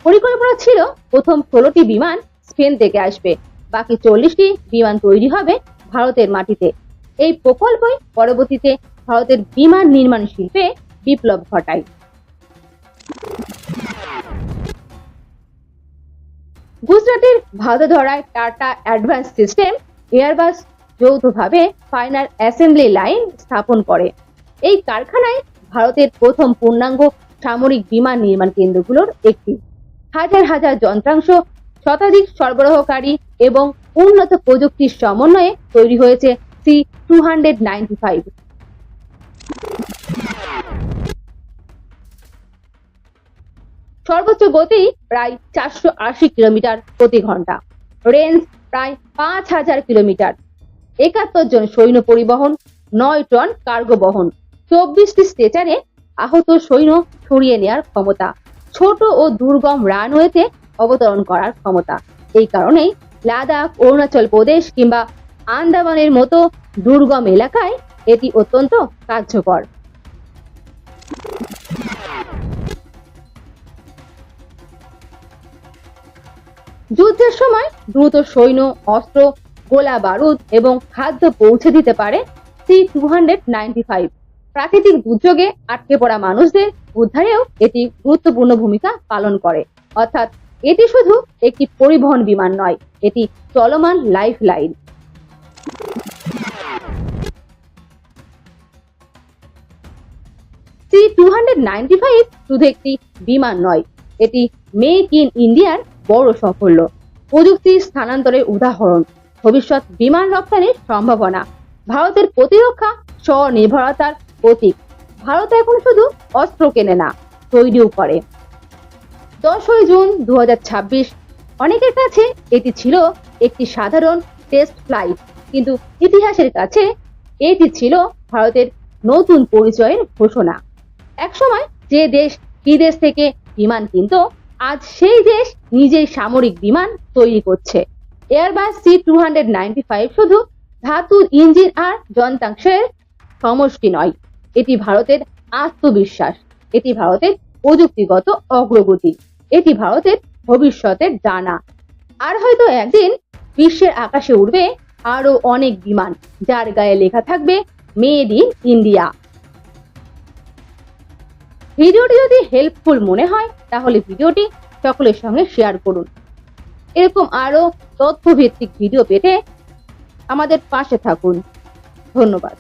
পরিকল্পনা ছিল প্রথম 16টি বিমান স্পেন থেকে আসবে, বাকি 40টি বিমান তৈরি হবে ভারতের মাটিতে। এই প্রকল্পই পরবর্তীতে ভারতের বিমান নির্মাণ শিল্পে বিপ্লব ঘটায়। গুজরাটের ভাদোদরায় টাটা অ্যাডভান্স সিস্টেম এয়ারবাস যৌথভাবে ফাইনাল অ্যাসেম্বলি লাইন স্থাপন করে। এই কারখানায় ভারতের প্রথম পূর্ণাঙ্গ সামরিক বিমান নির্মাণ কেন্দ্রগুলোর একটি। হাজার হাজার যন্ত্রাংশ, শতাধিক সরবরাহকারী এবং উন্নত প্রযুক্তির সমন্বয়ে তৈরি হয়েছে C-295। সর্বোচ্চ গতি প্রায় 480 কিলোমিটার প্রতি ঘন্টা, রেঞ্জ প্রায় 5000 কিলোমিটার, 71 জন সৈন্য পরিবহন, 9 টন কার্গো বহন, 24টি স্ট্রেচারে আহত সৈন্য সরিয়ে নেওয়ার ক্ষমতা, ছোট ও দুর্গম রানওয়েতে অবতরণ করার ক্ষমতা। এই কারণেই লাদাখ, অরুণাচল প্রদেশ কিংবা আন্দামানের মতো দুর্গম এলাকায় এটি অত্যন্ত কার্যকর। যুদ্ধের সময় দ্রুত সৈন্য, অস্ত্র, গোলা বারুদ এবং খাদ্য পৌঁছে দিতে পারে C-295। প্রাকৃতিক দুর্যোগে আটকে পড়া মানুষদের উদ্ধারেও এটি গুরুত্বপূর্ণ ভূমিকা পালন করে। অর্থাৎ এটি শুধু একটি পরিবহন বিমান নয়, এটি চলমান লাইফ লাইন। C-295 শুধু একটি বিমান নয়, এটি মেক ইন ইন্ডিয়ার বড় সাফল্য, প্রযুক্তি স্থানান্তরের উদাহরণ, ভবিষ্যৎ বিমান রপ্তানির সম্ভাবনা, ভারতের প্রতিরক্ষা স্বনির্ভরতার প্রতীক। ভারত এখন শুধু অস্ত্র কেনে না, তৈরিও করে। 10ই জুন 2026 অনেকের কাছে এটি ছিল একটি সাধারণ টেস্ট ফ্লাইট, কিন্তু ইতিহাসের কাছে এটি ছিল ভারতের নতুন পরিচয়ের ঘোষণা। একসময় যে দেশ বিদেশ থেকে বিমান কিনত, আজ সেই দেশ নিজেই সামরিক বিমান তৈরি করছে। এয়ারবাস C-295 শুধু ধাতুর ইঞ্জিন আর যন্ত্রাংশের সমষ্টি নয়, এটি ভারতের আত্মবিশ্বাস, এটি ভারতের প্রযুক্তিগত অগ্রগতি, এটি ভারতের ভবিষ্যতের ডানা। আর হয়তো একদিন বিশ্বের আকাশে উড়বে আরো অনেক বিমান, যার গায়ে লেখা থাকবে মেড ইন ইন্ডিয়া। ভিডিওটি যদি হেল্পফুল মনে হয় তাহলে ভিডিওটি সকলের সঙ্গে শেয়ার করুন। এরকম আরো তথ্যভিত্তিক ভিডিও পেতে আমাদের পাশে থাকুন। ধন্যবাদ।